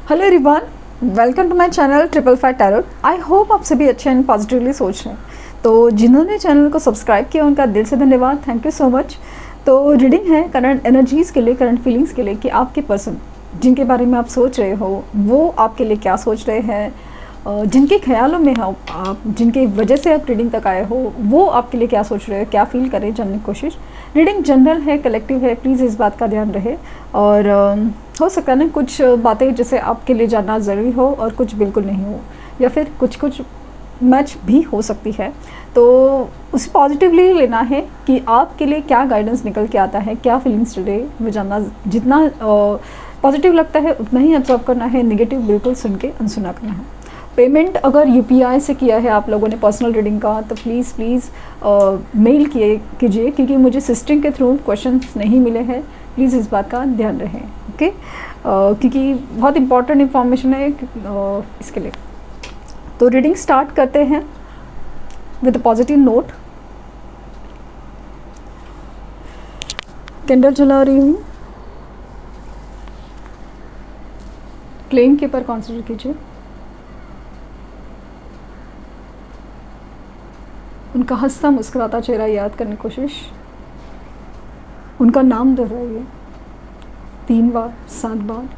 Hello everyone, welcome to my channel triple five tarot. I hope आप सभी अच्छे and positively सोच रहे हैं। तो जिन्होंने चैनल को सब्सक्राइब किया उनका दिल से धन्यवाद, थैंक यू सो मच। तो रीडिंग है करंट एनर्जीज़ के लिए, करंट फीलिंग्स के लिए कि आपके पर्सन जिनके बारे में आप सोच रहे हो वो आपके लिए क्या सोच रहे हैं, जिनके ख्यालों में हो आप, जिनकी वजह से आप रीडिंग तक आए हो वो आपके लिए क्या सोच रहे हो, क्या फील करें जानने की कोशिश। रीडिंग जनरल है, कलेक्टिव है, प्लीज़ इस बात का ध्यान रहे। और हो सकता है ना कुछ बातें जैसे आपके लिए जानना ज़रूरी हो और कुछ बिल्कुल नहीं हो, या फिर कुछ कुछ मैच भी हो सकती है। तो उसे पॉजिटिवली लेना है कि आपके लिए क्या गाइडेंस निकल के आता है, क्या फीलिंग्स टुडे वो जानना। जितना पॉजिटिव लगता है उतना ही ऑब्जर्व करना है, नेगेटिव बिल्कुल सुन के अनसुना करना है। पेमेंट अगर यूपीआई से किया है आप लोगों ने पर्सनल रीडिंग का तो प्लीज़ मेल कीजिए, क्योंकि मुझे सिस्टम के थ्रू क्वेश्चंस नहीं मिले हैं। प्लीज़ इस बात का ध्यान रहे, ओके। क्योंकि बहुत इंपॉर्टेंट इंफॉर्मेशन है इसके लिए। तो रीडिंग स्टार्ट करते हैं विद पॉजिटिव नोट। कैंडल जला रही हूँ, क्लेम के ऊपर कॉन्सेंट्रेट कीजिए। उनका हंसता मुस्कुराता चेहरा याद करने की कोशिश। उनका नाम दोहराइए 3 बार 7 बार।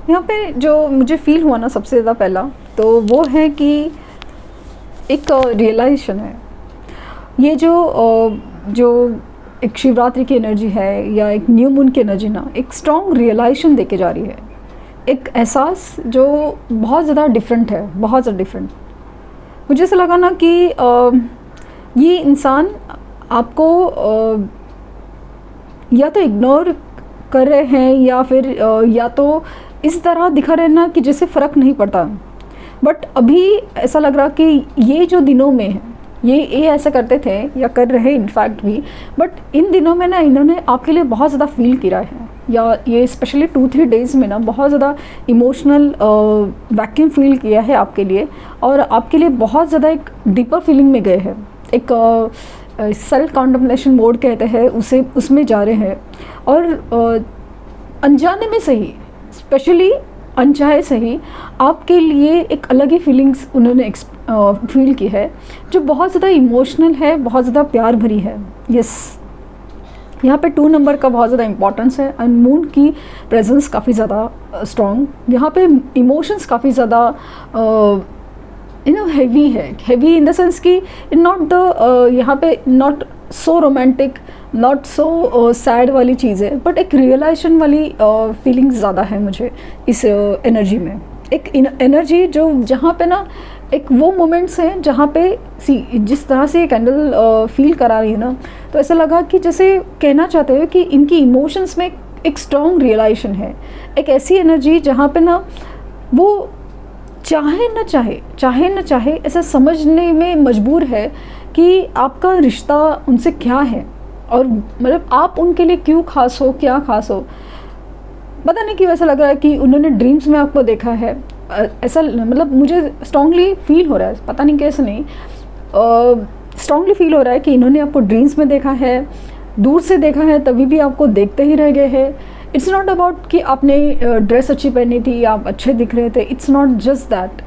यहाँ पे जो मुझे फील हुआ ना सबसे ज़्यादा पहला, तो वो है कि एक रियलाइजेशन है। ये जो एक शिवरात्रि की एनर्जी है या एक न्यू मून की एनर्जी ना, एक स्ट्रॉन्ग रियलाइजेशन देके जा रही है। एक एहसास जो बहुत ज़्यादा डिफरेंट है, बहुत ज़्यादा डिफरेंट। मुझे ऐसा लगा ना कि ये इंसान आपको या तो इग्नोर कर रहे हैं या फिर या तो इस तरह दिखा रहे ना कि जैसे फ़र्क नहीं पड़ता। बट अभी ऐसा लग रहा कि ये जो दिनों में है, ये ऐसा करते थे या कर रहे इनफैक्ट भी, बट इन दिनों में ना इन्होंने आपके लिए बहुत ज़्यादा फील किया है, या ये स्पेशली 2-3 डेज़ में ना बहुत ज़्यादा इमोशनल वैक्यूम फील किया है आपके लिए, और आपके लिए बहुत ज़्यादा एक डीपर फीलिंग में गए हैं। एक सेल्फ कॉन्टम्पलेशन मोड कहते हैं उसे, उसमें जा रहे हैं। और अनजाने में सही, स्पेशली अनचाहे सही, आपके लिए एक अलग ही फीलिंग्स उन्होंने फील की है जो बहुत ज़्यादा इमोशनल है, बहुत ज़्यादा प्यार भरी है। यस, यहाँ पे 2 नंबर का बहुत ज़्यादा इंपॉर्टेंस है, एंड मून की प्रेजेंस काफ़ी ज़्यादा स्ट्रॉन्ग। यहाँ पे इमोशंस काफ़ी ज़्यादा हैवी है। हैवी इन द सेंस कि नॉट द यहाँ पे not so romantic, not so sad वाली चीज़ है, बट एक रियलाइजेशन वाली फीलिंग ज़्यादा है मुझे इस एनर्जी में। एक एनर्जी जो जहाँ पे ना एक वो मोमेंट्स हैं जहाँ पे जिस तरह से ये कैंडल फील करा रही है ना, तो ऐसा लगा कि जैसे कहना चाहते हो कि इनकी इमोशंस में एक स्ट्रॉन्ग रियलाइजेशन है। एक ऐसी एनर्जी जहाँ पे ना वो चाहे न चाहे ऐसा समझने में मजबूर है कि आपका रिश्ता उनसे क्या है, और मतलब आप उनके लिए क्यों खास हो, क्या खास हो। पता नहीं क्यों ऐसा लग रहा है कि उन्होंने ड्रीम्स में आपको देखा है। ऐसा मतलब मुझे स्ट्रांगली फील हो रहा है, पता नहीं कैसे नहीं, स्ट्रांगली फील हो रहा है कि इन्होंने आपको ड्रीम्स में देखा है, दूर से देखा है, तभी भी आपको देखते ही रह गए हैं। इट्स नॉट अबाउट कि आपने ड्रेस अच्छी पहनी थी, आप अच्छे दिख रहे थे, इट्स नॉट जस्ट दैट।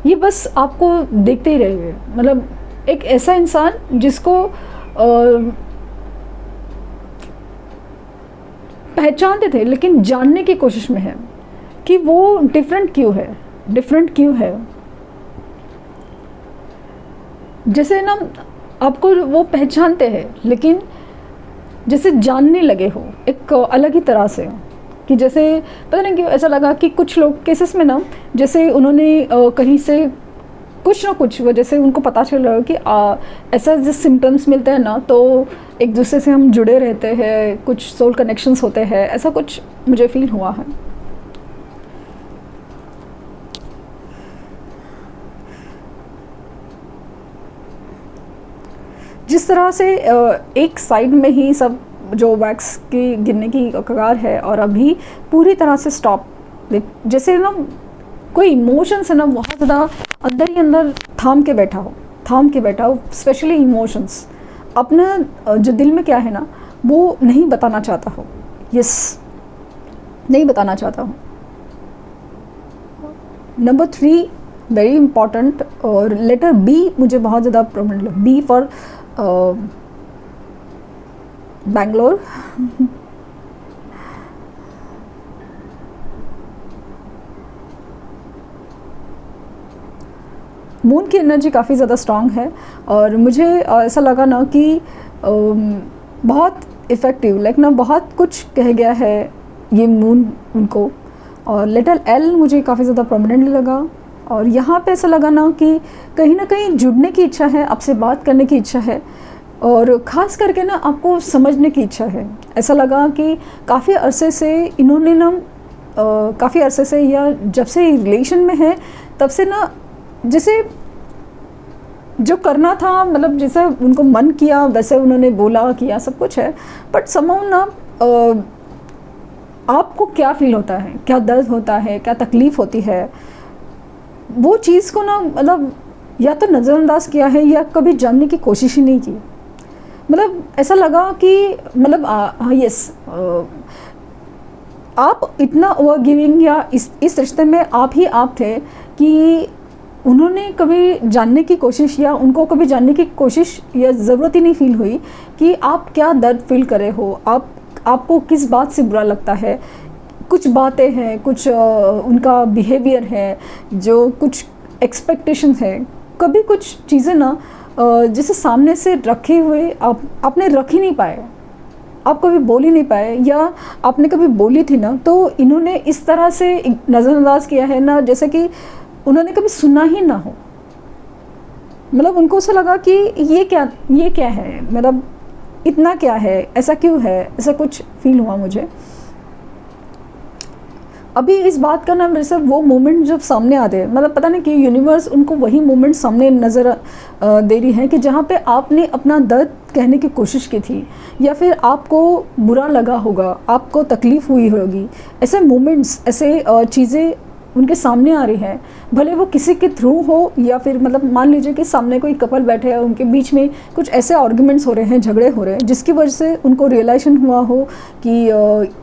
ये बस आपको देखते ही रह गए। मतलब एक ऐसा इंसान जिसको पहचानते थे लेकिन जानने की कोशिश में है कि वो डिफरेंट क्यों है। जैसे ना आपको वो पहचानते हैं लेकिन जैसे जानने लगे हो एक अलग ही तरह से, कि जैसे पता नहीं क्यों ऐसा लगा कि कुछ लोग केसेस में ना जैसे उन्होंने कहीं से कुछ ना कुछ वजह से उनको पता चल रहा है कि ऐसा जिस सिम्टम्स मिलते हैं ना, तो एक दूसरे से हम जुड़े रहते हैं, कुछ सोल कनेक्शंस होते हैं, ऐसा कुछ मुझे फील हुआ है। जिस तरह से एक साइड में ही सब जो वैक्स की गिरने की कगार है और अभी पूरी तरह से स्टॉप, जैसे ना कोई इमोशंस है ना बहुत ज़्यादा अंदर ही अंदर थाम के बैठा हो, स्पेशली इमोशंस अपना जो दिल में क्या है ना वो नहीं बताना चाहता हो, नहीं बताना चाहता हूँ। नंबर 3 वेरी इंपॉर्टेंट, और लेटर बी मुझे बहुत ज़्यादा prominent, B for Bangalore. Moon की एनर्जी काफ़ी ज़्यादा स्ट्रांग है और मुझे ऐसा लगा ना कि बहुत इफ़ेक्टिव, लाइक ना बहुत कुछ कह गया है ये मून उनको। और लेटर एल मुझे काफ़ी ज़्यादा प्रोमिनेंटली लगा, और यहाँ पे ऐसा लगा ना कि कहीं ना कहीं जुड़ने की इच्छा है, आपसे बात करने की इच्छा है, और ख़ास करके ना आपको समझने की इच्छा है। ऐसा लगा कि काफ़ी अरसे से इन्होंने ना काफ़ी अरसे से या जब से रिलेशन में है तब से ना जैसे जो करना था, मतलब जैसे उनको मन किया वैसे उन्होंने बोला किया, सब कुछ है, बट समहाउ ना आपको क्या फील होता है, क्या दर्द होता है, क्या तकलीफ़ होती है, वो चीज़ को ना मतलब या तो नज़रअंदाज किया है या कभी जानने की कोशिश ही नहीं की। मतलब ऐसा लगा कि मतलब यस, आप इतना ओवर गिविंग या इस रिश्ते में आप ही आप थे कि उन्होंने कभी जानने की कोशिश या उनको कभी जानने की कोशिश या ज़रूरत ही नहीं फील हुई कि आप क्या दर्द फील कर रहे हो, आपको किस बात से बुरा लगता है। कुछ बातें हैं, कुछ उनका बिहेवियर है, जो कुछ एक्सपेक्टेशन है, कभी कुछ चीज़ें ना जैसे सामने से रखे हुए आपने रख ही नहीं पाए, आप कभी बोल ही नहीं पाए, या आपने कभी बोली थी ना तो इन्होंने इस तरह से नज़रअंदाज किया है ना जैसे कि उन्होंने कभी सुना ही ना हो। मतलब उनको ऐसा लगा कि ये क्या है, मतलब इतना क्या है, ऐसा क्यों है, ऐसा कुछ फील हुआ मुझे। अभी इस बात का ना मेरे से वो मोमेंट जब सामने आते हैं, मतलब पता नहीं कि यूनिवर्स उनको वही मोमेंट सामने नज़र दे रही है कि जहाँ पे आपने अपना दर्द कहने की कोशिश की थी या फिर आपको बुरा लगा होगा, आपको तकलीफ़ हुई होगी, ऐसे मोमेंट्स, ऐसे चीज़ें उनके सामने आ रही हैं। भले वो किसी के थ्रू हो या फिर मतलब मान लीजिए कि सामने कोई कपल बैठे हैं, उनके बीच में कुछ ऐसे आर्ग्यूमेंट्स हो रहे हैं, झगड़े हो रहे हैं, जिसकी वजह से उनको रियलाइजेशन हुआ हो कि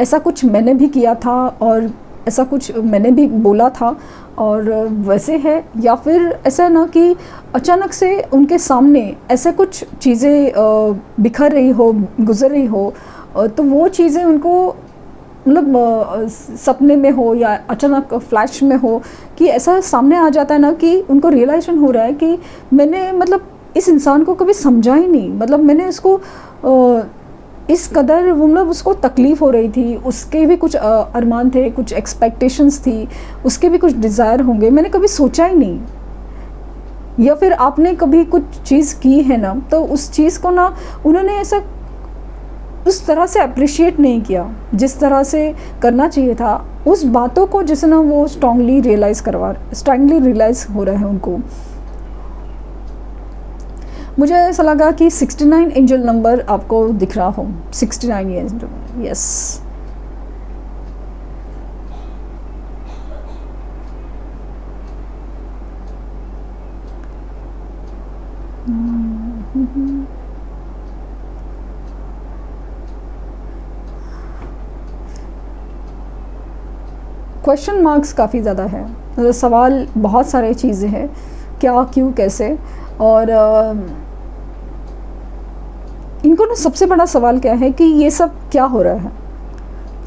ऐसा कुछ मैंने भी किया था और ऐसा कुछ मैंने भी बोला था और वैसे है। या फिर ऐसा ना कि अचानक से उनके सामने ऐसे कुछ चीज़ें बिखर रही हो, गुजर रही हो, तो वो चीज़ें उनको मतलब सपने में हो या अचानक फ्लैश में हो कि ऐसा सामने आ जाता है ना कि उनको रियलाइजेशन हो रहा है कि मैंने मतलब इस इंसान को कभी समझा ही नहीं, मतलब मैंने उसको इस कदर मतलब उसको तकलीफ़ हो रही थी, उसके भी कुछ अरमान थे, कुछ एक्सपेक्टेशंस थी, उसके भी कुछ डिज़ायर होंगे, मैंने कभी सोचा ही नहीं। या फिर आपने कभी कुछ चीज़ की है ना तो उस चीज़ को ना उन्होंने ऐसा उस तरह से अप्रिशिएट नहीं किया जिस तरह से करना चाहिए था। उस बातों को जैसे ना वो स्ट्रांगली रियलाइज़ हो रहा है उनको। मुझे ऐसा लगा कि 69 एंजल नंबर आपको दिख रहा हो, 69 एंजल, यस। क्वेश्चन मार्क्स काफ़ी ज़्यादा है, मतलब सवाल बहुत सारे चीज़ें हैं, क्या, क्यों, कैसे। और इनको ना सबसे बड़ा सवाल क्या है कि ये सब क्या हो रहा है।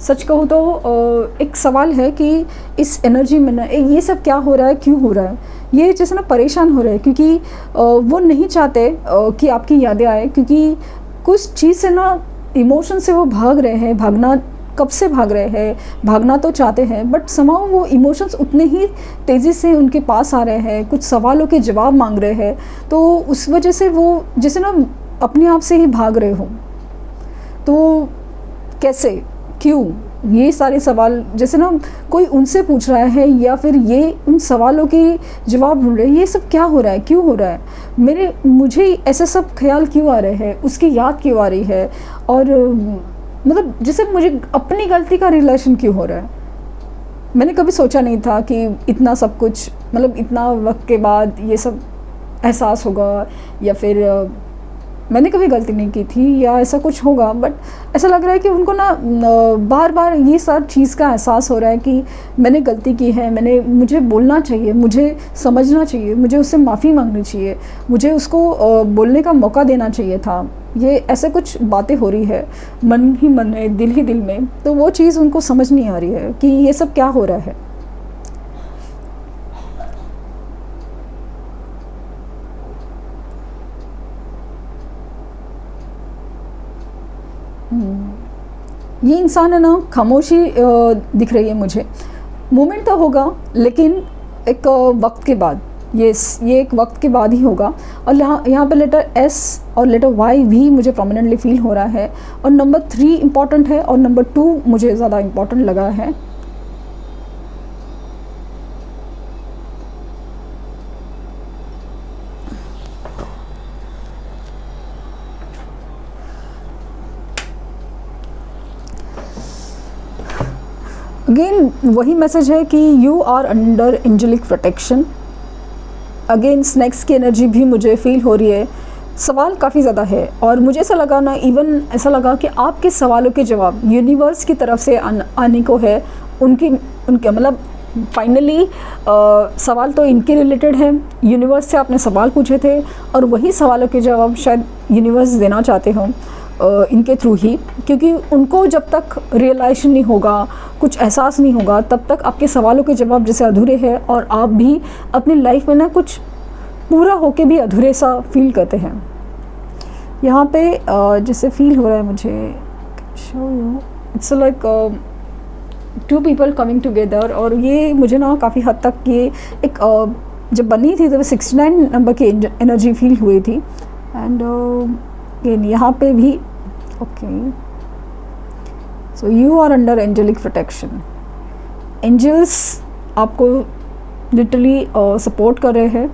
सच कहूँ तो एक सवाल है कि इस एनर्जी में ना ये सब क्या हो रहा है, क्यों हो रहा है। ये जैसे ना परेशान हो रहे हैं क्योंकि वो नहीं चाहते कि आपकी यादें आए, क्योंकि कुछ चीज़ से ना इमोशन से वो भाग रहे हैं। भागना कब से भाग रहे हैं, भागना तो चाहते हैं बट समाओ वो इमोशंस उतने ही तेज़ी से उनके पास आ रहे हैं, कुछ सवालों के जवाब मांग रहे हैं, तो उस वजह से वो जैसे ना अपने आप से ही भाग रहे हो। तो कैसे, क्यों, ये सारे सवाल जैसे ना कोई उनसे पूछ रहा है या फिर ये उन सवालों के जवाब ढूंढ रहे हैं, ये सब क्या हो रहा है, क्यों हो रहा है, मुझे ऐसे सब ख्याल क्यों आ रहे हैं, उसकी याद क्यों आ रही है, और मतलब जैसे मुझे अपनी गलती का रियलाइजेशन क्यों हो रहा है। मैंने कभी सोचा नहीं था कि इतना सब कुछ, मतलब इतना वक्त के बाद ये सब एहसास होगा, या फिर मैंने कभी गलती नहीं की थी या ऐसा कुछ होगा। बट ऐसा लग रहा है कि उनको ना बार बार ये सब चीज़ का एहसास हो रहा है कि मैंने गलती की है, मुझे बोलना चाहिए, मुझे समझना चाहिए, मुझे उससे माफ़ी मांगनी चाहिए, मुझे उसको बोलने का मौका देना चाहिए था। ये ऐसे कुछ बातें हो रही है मन ही मन में, दिल ही दिल में। तो वो चीज़ उनको समझ नहीं आ रही है कि ये सब क्या हो रहा है। ये इंसान है ना, खामोशी दिख रही है मुझे। मूवमेंट तो होगा लेकिन एक वक्त के बाद, ये एक वक्त के बाद ही होगा। और यहाँ पे लेटर एस और लेटर वाई भी मुझे प्रोमिनेंटली फील हो रहा है। और नंबर 3 इम्पॉर्टेंट है और नंबर 2 मुझे ज़्यादा इम्पॉर्टेंट लगा है। अगेन वही मैसेज है कि you are under angelic protection. Again snacks की एनर्जी भी मुझे फील हो रही है। सवाल काफ़ी ज़्यादा है और मुझे ऐसा लगा ना, इवन ऐसा लगा कि आपके सवालों के जवाब यूनिवर्स की तरफ से आने को है। उनके मतलब फाइनली सवाल तो इनके रिलेटेड है। यूनिवर्स से आपने सवाल पूछे थे और वही सवालों के जवाब शायद यूनिवर्स देना चाहते हो इनके थ्रू ही, क्योंकि उनको जब तक रियलाइजेशन नहीं होगा, कुछ एहसास नहीं होगा, तब तक आपके सवालों के जवाब जैसे अधूरे हैं और आप भी अपनी लाइफ में ना कुछ पूरा होके भी अधूरे सा फील करते हैं। यहाँ पे जैसे फील हो रहा है मुझे, show you it's like 2 people coming together. और ये मुझे ना काफ़ी हद तक ये एक जब बनी थी तो 69 नंबर की एनर्जी फील हुई थी। एंड यहाँ पे भी okay, so you are under angelic protection. Angels आपको लिटरली सपोर्ट कर रहे हैं।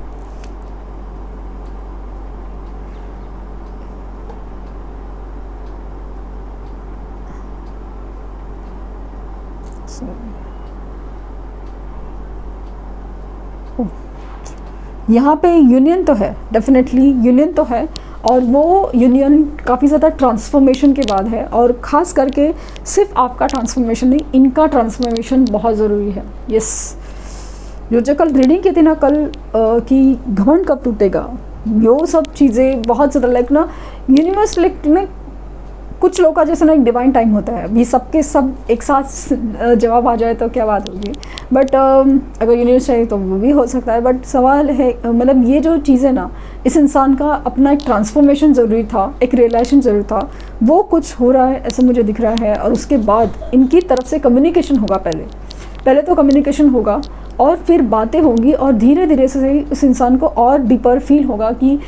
यहाँ पे यूनियन तो है, डेफिनेटली यूनियन तो है, और वो यूनियन काफ़ी ज़्यादा ट्रांसफॉर्मेशन के बाद है। और ख़ास करके सिर्फ आपका ट्रांसफॉर्मेशन नहीं, इनका ट्रांसफॉर्मेशन बहुत ज़रूरी है। यस, जो कल रीडिंग की थी ना कल कि घमंड कब टूटेगा, वो सब चीज़ें बहुत ज़्यादा लाइक ना यूनिवर्स लाइक कुछ लोगों का जैसे ना एक डिवाइन टाइम होता है, अभी सबके सब एक साथ जवाब आ जाए तो क्या बात होगी। बट अगर यूनिवर्स चाहिए तो वो भी हो सकता है। बट सवाल है मतलब ये जो चीज़ें ना, इस इंसान का अपना एक ट्रांसफॉर्मेशन ज़रूरी था, एक रियलाइजेशन ज़रूरी था, वो कुछ हो रहा है ऐसा मुझे दिख रहा है। और उसके बाद इनकी तरफ से कम्युनिकेशन होगा, पहले तो कम्युनिकेशन होगा और फिर बातें होंगी और धीरे धीरे से उस इंसान को और डीपर फील होगा कि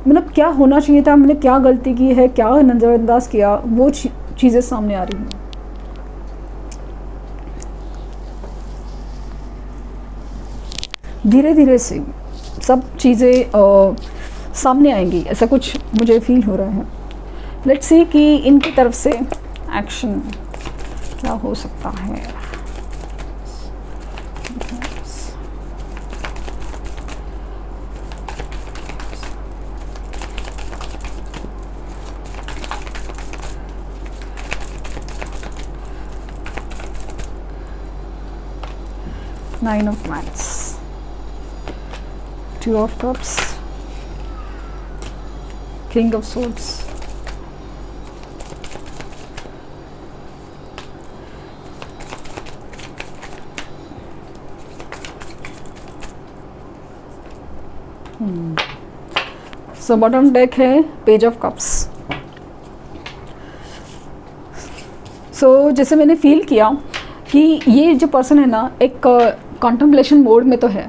मतलब क्या होना चाहिए था, मैंने क्या गलती की है, क्या नज़रअंदाज किया, वो चीज़ें सामने आ रही हैं। धीरे धीरे से सब चीज़ें सामने आएंगी, ऐसा कुछ मुझे फील हो रहा है। लेट्स सी कि इनकी तरफ से एक्शन क्या हो सकता है। Nine of Wands, 2 of Cups, King of Swords, so bottom deck है पेज ऑफ कप्स। सो जैसे मैंने फील किया कि ये जो पर्सन है ना एक कॉन्टम्पलेशन मोड में तो है,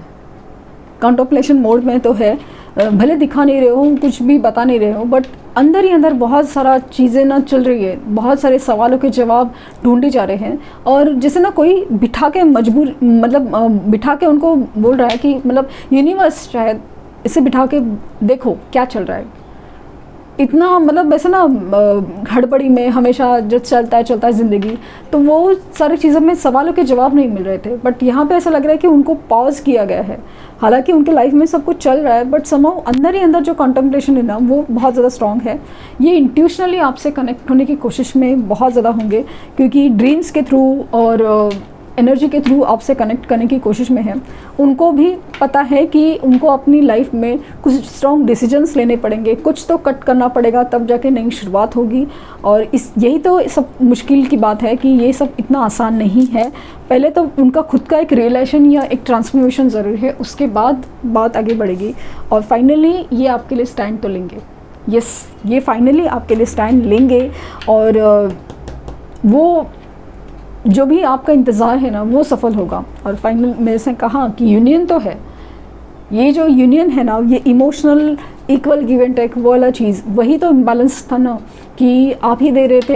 कॉन्टम्पलेशन मोड में तो है, भले दिखा नहीं रहे हो, कुछ भी बता नहीं रहे हो, बट अंदर ही अंदर बहुत सारा चीज़ें ना चल रही है, बहुत सारे सवालों के जवाब ढूंढे जा रहे हैं। और जैसे ना कोई बिठा के मजबूर, मतलब बिठा के उनको बोल रहा है कि मतलब यूनिवर्स शायद इसे बिठा के देखो क्या चल रहा है। इतना मतलब वैसे ना हड़बड़ी में हमेशा जो चलता है ज़िंदगी, तो वो सारी चीज़ों में सवालों के जवाब नहीं मिल रहे थे। बट यहाँ पे ऐसा लग रहा है कि उनको पॉज किया गया है। हालांकि उनके लाइफ में सब कुछ चल रहा है, बट समहाउ अंदर ही अंदर जो कॉन्टेम्पलेशन है ना, वो बहुत ज़्यादा स्ट्रॉन्ग है। ये इंट्यूशनली आपसे कनेक्ट होने की कोशिश में बहुत ज़्यादा होंगे, क्योंकि ड्रीम्स के थ्रू और एनर्जी के थ्रू आपसे कनेक्ट करने की कोशिश में है। उनको भी पता है कि उनको अपनी लाइफ में कुछ स्ट्रॉन्ग डिसीजंस लेने पड़ेंगे, कुछ तो कट करना पड़ेगा, तब जाके नई शुरुआत होगी। और यही तो सब मुश्किल की बात है कि ये सब इतना आसान नहीं है। पहले तो उनका खुद का एक रियलाइजेशन या एक ट्रांसफॉर्मेशन ज़रूरी है, उसके बाद बात आगे बढ़ेगी और फाइनली ये आपके लिए स्टैंड तो लेंगे। ये फाइनली आपके लिए स्टैंड लेंगे और वो जो भी आपका इंतज़ार है ना, वो सफल होगा। और फाइनल मेरे से कहा कि यूनियन तो है, ये जो यूनियन है ना, ये emotional equal give and take वाला चीज़, वही तो इम्बैलेंस था ना, कि आप ही दे रहे थे,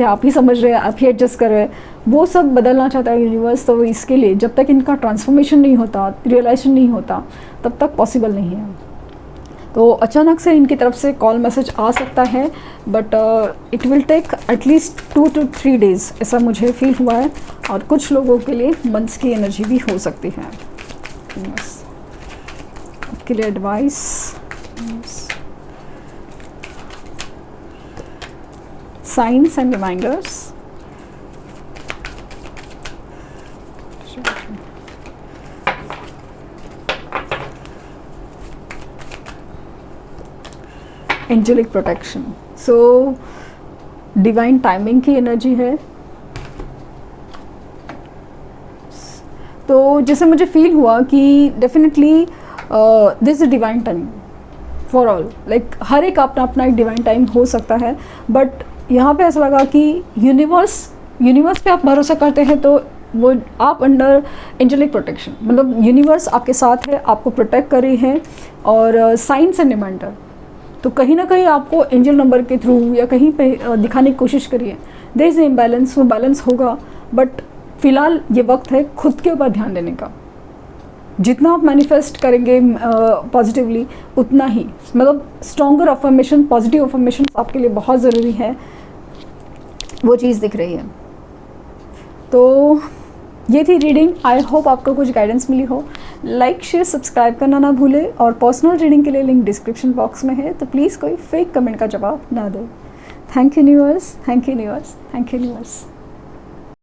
आप ही समझ रहे, आप ही एडजस्ट कर रहे, वो सब बदलना चाहता है यूनिवर्स। तो इसके लिए जब तक इनका ट्रांसफॉर्मेशन नहीं होता, रियलाइजेशन नहीं होता, तब तक पॉसिबल नहीं है। तो अचानक से इनकी तरफ से कॉल मैसेज आ सकता है, but it will take at least 2 to 3 days, ऐसा मुझे फील हुआ है। और कुछ लोगों के लिए मंथ्स की एनर्जी भी हो सकती है। आपके लिए advice, science and reminders. Angelic protection, so divine timing की एनर्जी है। तो जैसे मुझे फील हुआ कि definitely this is divine time for all, like हर एक अपना अपना एक डिवाइन टाइम हो सकता है। बट यहाँ पे ऐसा लगा कि यूनिवर्स पे आप भरोसा करते हैं, तो वो आप अंडर एंजेलिक प्रोटेक्शन, मतलब यूनिवर्स आपके साथ है, आपको प्रोटेक्ट कर रही है। और साइंस एंड रिमाइंडर, तो कहीं ना कहीं आपको एंजल नंबर के थ्रू या कहीं पे दिखाने की कोशिश करिए देयर इज इम्बैलेंस, वो बैलेंस होगा। बट फिलहाल ये वक्त है खुद के ऊपर ध्यान देने का। जितना आप मैनिफेस्ट करेंगे पॉजिटिवली, उतना ही मतलब स्ट्रॉन्गर अफर्मेशन, पॉजिटिव अफर्मेशन आपके लिए बहुत ज़रूरी है, वो चीज़ दिख रही है। तो ये थी रीडिंग। आई होप आपको कुछ गाइडेंस मिली हो। लाइक शेयर सब्सक्राइब करना ना भूले, और पर्सनल रीडिंग के लिए लिंक डिस्क्रिप्शन बॉक्स में है, तो प्लीज़ कोई फेक कमेंट का जवाब ना दो। Thank you universe, thank you universe, thank you universe.